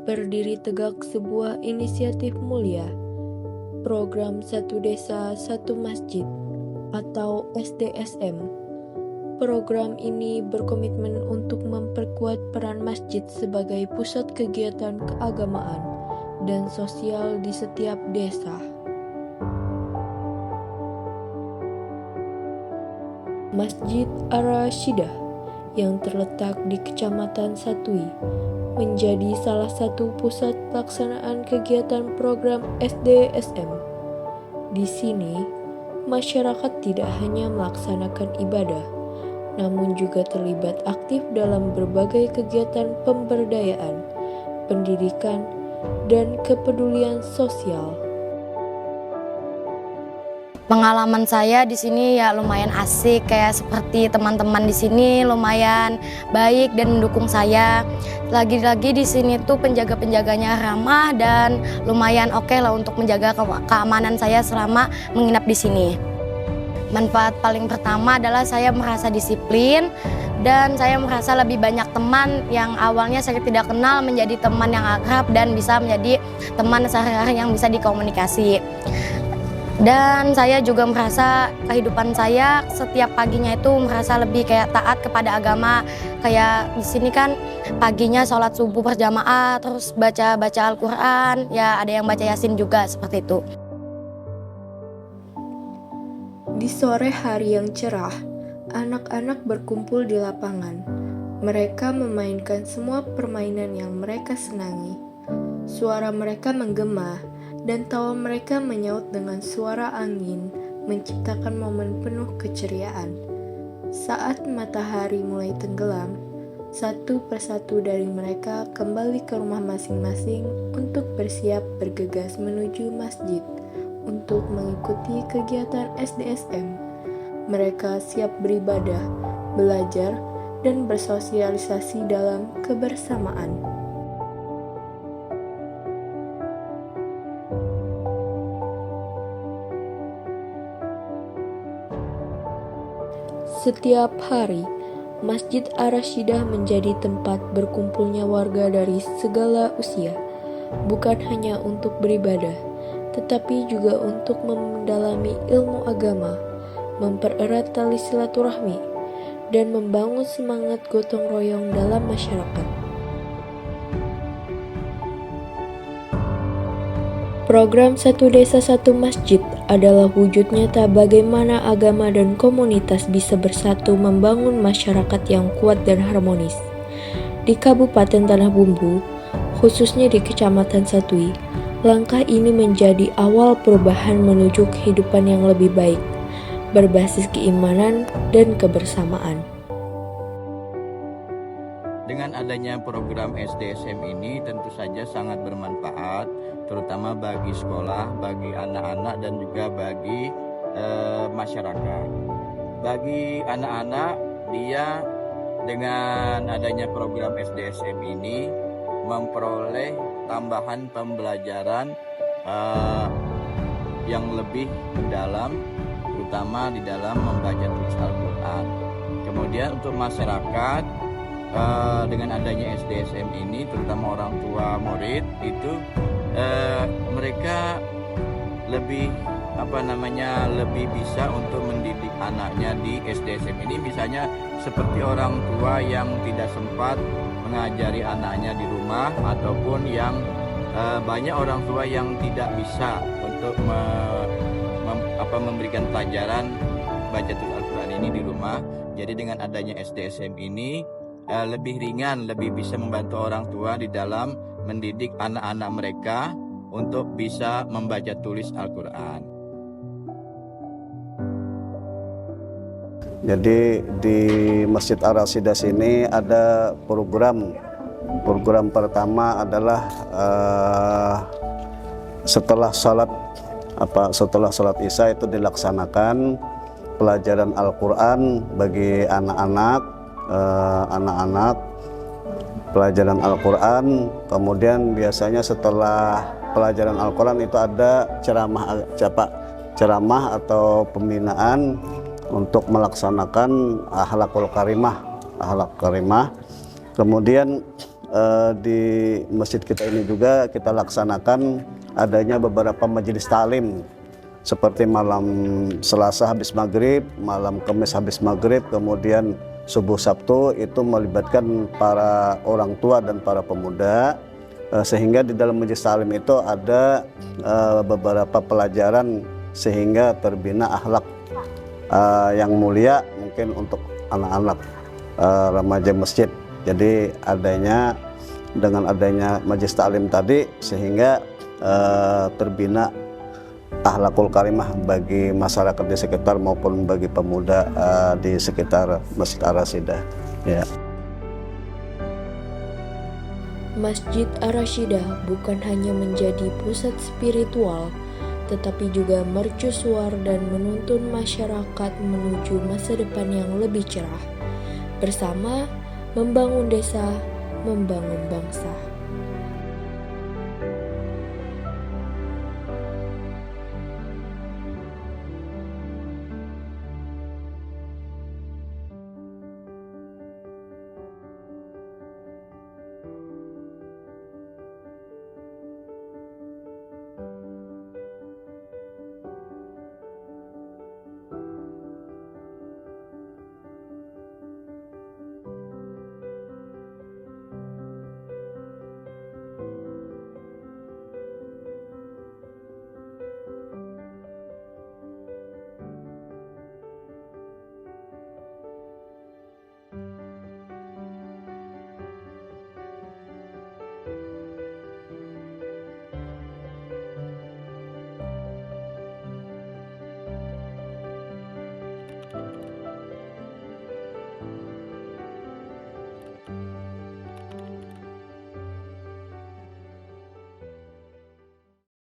berdiri tegak sebuah inisiatif mulia, program Satu Desa Satu Masjid atau SDSM. Program ini berkomitmen untuk memperkuat peran masjid sebagai pusat kegiatan keagamaan dan sosial di setiap desa. Masjid Ar-Rasyidah yang terletak di Kecamatan Satui menjadi salah satu pusat pelaksanaan kegiatan program SDSM. Di sini, masyarakat tidak hanya melaksanakan ibadah, namun juga terlibat aktif dalam berbagai kegiatan pemberdayaan, pendidikan, dan kepedulian sosial. Pengalaman saya di sini ya lumayan asik, kayak seperti teman-teman di sini lumayan baik dan mendukung saya. Lagi-lagi di sini tuh penjaga-penjaganya ramah dan lumayan oke lah untuk menjaga keamanan saya selama menginap di sini. Manfaat paling pertama adalah saya merasa disiplin dan saya merasa lebih banyak teman yang awalnya saya tidak kenal menjadi teman yang akrab dan bisa menjadi teman sehari-hari yang bisa dikomunikasi. Dan saya juga merasa kehidupan saya setiap paginya itu merasa lebih kayak taat kepada agama. Kayak di sini kan paginya sholat subuh berjamaah, terus baca Al-Quran, ya ada yang baca Yasin juga seperti itu. Di sore hari yang cerah, anak-anak berkumpul di lapangan. Mereka memainkan semua permainan yang mereka senangi. Suara mereka menggema, dan tawa mereka menyaut dengan suara angin, menciptakan momen penuh keceriaan. Saat matahari mulai tenggelam, satu persatu dari mereka kembali ke rumah masing-masing untuk bersiap bergegas menuju masjid untuk mengikuti kegiatan SDSM. Mereka siap beribadah, belajar, dan bersosialisasi dalam kebersamaan. Setiap hari, Masjid Ar-Rasyidah menjadi tempat berkumpulnya warga dari segala usia, bukan hanya untuk beribadah, tetapi juga untuk mendalami ilmu agama, mempererat tali silaturahmi, dan membangun semangat gotong royong dalam masyarakat. Program Satu Desa Satu Masjid adalah wujud nyata bagaimana agama dan komunitas bisa bersatu membangun masyarakat yang kuat dan harmonis. Di Kabupaten Tanah Bumbu, khususnya di Kecamatan Satui, langkah ini menjadi awal perubahan menuju kehidupan yang lebih baik, berbasis keimanan dan kebersamaan. Dengan adanya program SDSM ini tentu saja sangat bermanfaat, terutama bagi sekolah, bagi anak-anak dan juga bagi masyarakat. Bagi anak-anak, dia dengan adanya program SDSM ini memperoleh tambahan pembelajaran yang lebih mendalam, terutama di dalam membaca tulis Al-Quran. Kemudian untuk masyarakat, dengan adanya SDSM ini, terutama orang tua murid itu mereka lebih lebih bisa untuk mendidik anaknya di SDSM ini. Misalnya seperti orang tua yang tidak sempat mengajari anaknya di rumah, ataupun yang banyak orang tua yang tidak bisa untuk memberikan pelajaran baca tulis Al-Quran ini di rumah. Jadi dengan adanya SDSM ini lebih ringan, lebih bisa membantu orang tua di dalam mendidik anak-anak mereka untuk bisa membaca tulis Al-Quran. Jadi di Masjid Ar-Rasyidah sini ada program pertama adalah setelah sholat Isya itu dilaksanakan pelajaran Al-Quran bagi anak-anak, pelajaran Al-Quran. Kemudian biasanya setelah pelajaran Al-Quran itu ada ceramah atau pembinaan untuk melaksanakan akhlak karimah. Kemudian di masjid kita ini juga kita laksanakan adanya beberapa majelis taklim seperti malam Selasa habis maghrib, malam Kamis habis maghrib, kemudian subuh Sabtu itu melibatkan para orang tua dan para pemuda, sehingga di dalam majelis taklim itu ada beberapa pelajaran sehingga terbina akhlak yang mulia mungkin untuk anak-anak remaja masjid. Jadi dengan adanya majelis taklim tadi sehingga terbina akhlakul karimah bagi masyarakat di sekitar maupun bagi pemuda di sekitar Masjid Ar-Rasyidah. Ya. Masjid Ar-Rasyidah bukan hanya menjadi pusat spiritual, tetapi juga mercusuar dan menuntun masyarakat menuju masa depan yang lebih cerah. Bersama membangun desa, membangun bangsa.